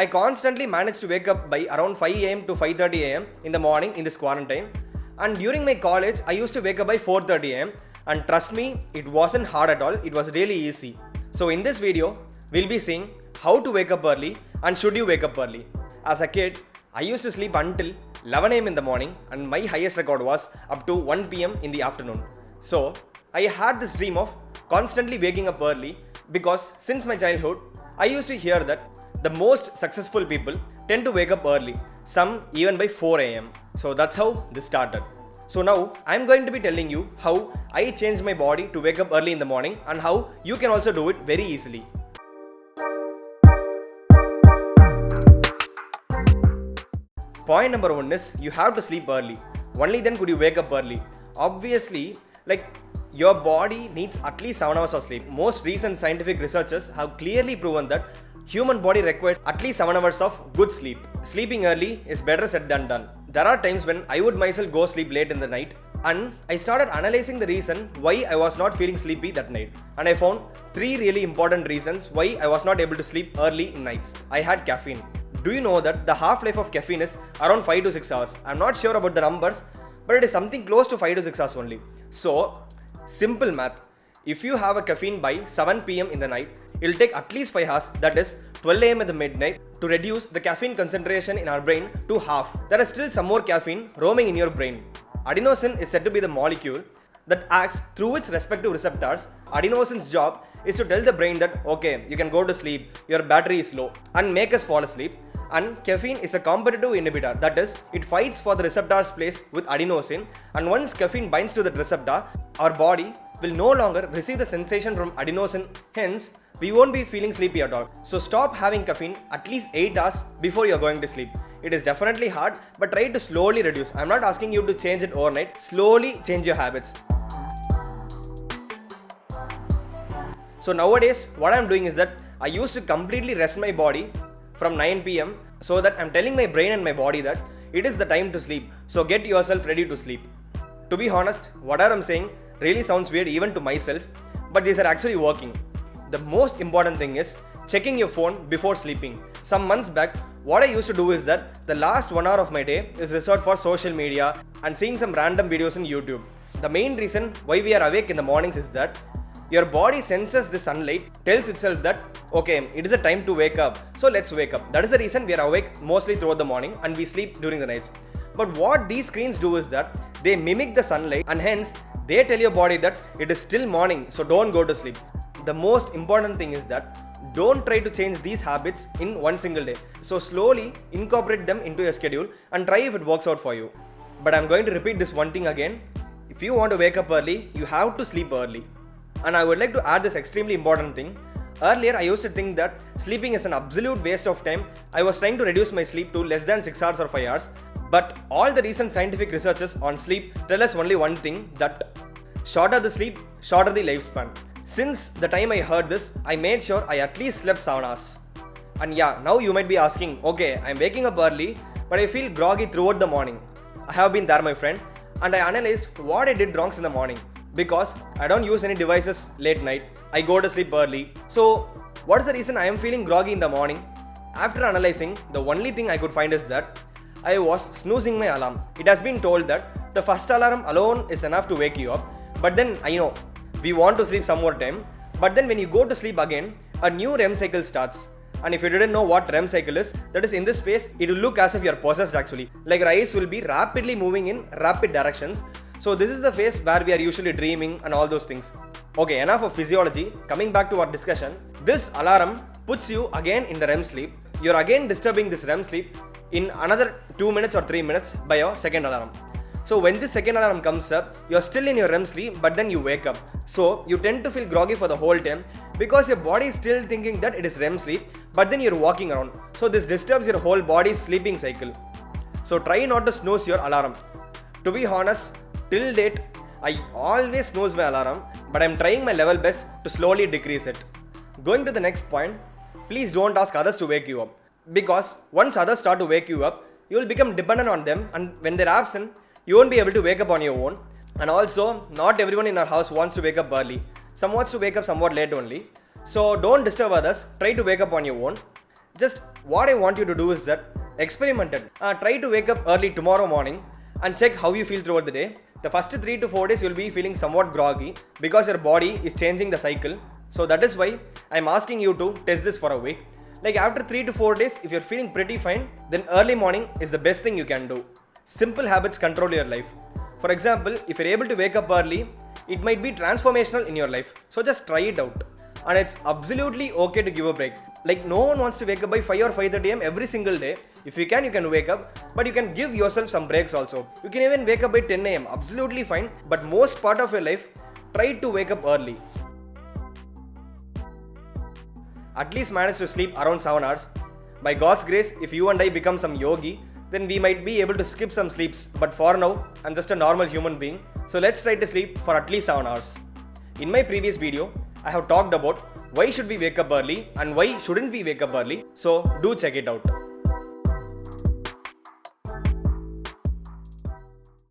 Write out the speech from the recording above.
I constantly manage to wake up by around 5 am to 5:30 am in the morning in this quarantine. And during my college, I used to wake up by 4:30 am. And trust me, it wasn't hard at all. It was really easy. So in this video, we'll be seeing how to wake up early and should you wake up early. As a kid, I used to sleep until 11 am in the morning and my highest record was up to 1 pm in the afternoon. So I had this dream of constantly waking up early because since my childhood, I used to hear that the most successful people tend to wake up early, some even by 4 am. So that's how this started. So now I'm going to be telling you how I changed my body to wake up early in the morning and how you can also do it very easily. Point number 1 is you have to sleep early. Only then could you wake up early. Obviously, your body needs at least 7 hours of sleep. Most recent scientific researchers have clearly proven that human body requires at least 7 hours of good sleep. Sleeping early is better said than done. There are times when I would myself go sleep late in the night and I started analyzing the reason why I was not feeling sleepy that night. And I found 3 really important reasons why I was not able to sleep early in nights. I had caffeine. Do you know that the half-life of caffeine is around 5 to 6 hours? I'm not sure about the numbers, but it is something close to 5 to 6 hours only. So, simple math. If you have a caffeine by 7 pm in the night, it will take at least 5 hours, that is 12 am at the midnight, to reduce the caffeine concentration in our brain to half. There is still some more caffeine roaming in your brain. Adenosine is said to be the molecule that acts through its respective receptors. Adenosine's job is to tell the brain that okay, you can go to sleep, your battery is low, and make us fall asleep. And caffeine is a competitive inhibitor, that is, it fights for the receptor's place with adenosine, and once caffeine binds to the receptor, our body will no longer receive the sensation from adenosine, hence we won't be feeling sleepy at all. So stop having caffeine at least 8 hours before you're going to sleep. It is definitely hard, but try to slowly reduce. I'm not asking you to change it overnight, slowly change your habits. So nowadays, what I'm doing is that I used to completely rest my body from 9 pm so that I'm telling my brain and my body that it is the time to sleep. So get yourself ready to sleep. To be honest, whatever I'm saying really sounds weird even to myself, but these are actually working. The most important thing is checking your phone before sleeping. Some months back, what I used to do is that the last 1 hour of my day is reserved for social media and seeing some random videos on YouTube. The main reason why we are awake in the mornings is that your body senses the sunlight, tells itself that okay, it is a time to wake up, so let's wake up. That is the reason we are awake mostly throughout the morning and we sleep during the nights. But what these screens do is that they mimic the sunlight and hence they tell your body that it is still morning, so don't go to sleep. The most important thing is that don't try to change these habits in one single day. So slowly incorporate them into your schedule and try if it works out for you. But I'm going to repeat this one thing again. If you want to wake up early, you have to sleep early. And I would like to add this extremely important thing. Earlier, I used to think that sleeping is an absolute waste of time. I was trying to reduce my sleep to less than 6 hours or 5 hours. But all the recent scientific researches on sleep tell us only one thing, that shorter the sleep, shorter the lifespan. Since the time I heard this, I made sure I at least slept 7 hours. And yeah, now you might be asking, okay, I'm waking up early, but I feel groggy throughout the morning. I have been there, my friend, and I analyzed what I did wrong in the morning. Because I don't use any devices late night, I go to sleep early. So what is the reason I am feeling groggy in the morning? After analyzing, the only thing I could find is that I was snoozing my alarm. It has been told that the first alarm alone is enough to wake you up. But then I know, we want to sleep some more time. But then when you go to sleep again, a new REM cycle starts. And if you didn't know what REM cycle is, that is in this phase, it will look as if you are possessed actually. Like your eyes will be rapidly moving in rapid directions. So this is the phase where we are usually dreaming and all those things. Okay, enough of physiology. Coming back to our discussion, this alarm puts you again in the REM sleep. You're again disturbing this REM sleep in another 2 minutes or 3 minutes by your second alarm. So when this second alarm comes up, you're still in your REM sleep, but then you wake up. So you tend to feel groggy for the whole time because your body is still thinking that it is REM sleep, but then you're walking around. So this disturbs your whole body's sleeping cycle. So try not to snooze your alarm. To be honest, till date, I always snooze my alarm, but I'm trying my level best to slowly decrease it. Going to the next point, please don't ask others to wake you up. Because once others start to wake you up, you will become dependent on them, and when they're absent, you won't be able to wake up on your own. And also, not everyone in our house wants to wake up early. Some wants to wake up somewhat late only. So don't disturb others, try to wake up on your own. Just What I want you to do is that experiment it. Try to wake up early tomorrow morning and check how you feel throughout the day. The first 3 to 4 days you'll be feeling somewhat groggy because your body is changing the cycle. So that is why I'm asking you to test this for a week. Like after 3 to 4 days, if you're feeling pretty fine, then early morning is the best thing you can do. Simple habits control your life. For example, if you're able to wake up early, it might be transformational in your life. So just try it out. And it's absolutely okay to give a break. Like no one wants to wake up by 5 or 5:30 am every single day. If you can wake up, but you can give yourself some breaks also. You can even wake up by 10 am, absolutely fine. But most part of your life, try to wake up early. At least manage to sleep around 7 hours. By God's grace, if you and I become some yogi, then we might be able to skip some sleeps. But for now, I'm just a normal human being. So let's try to sleep for at least 7 hours. In my previous video, I have talked about why should we wake up early and why shouldn't we wake up early. So do check it out.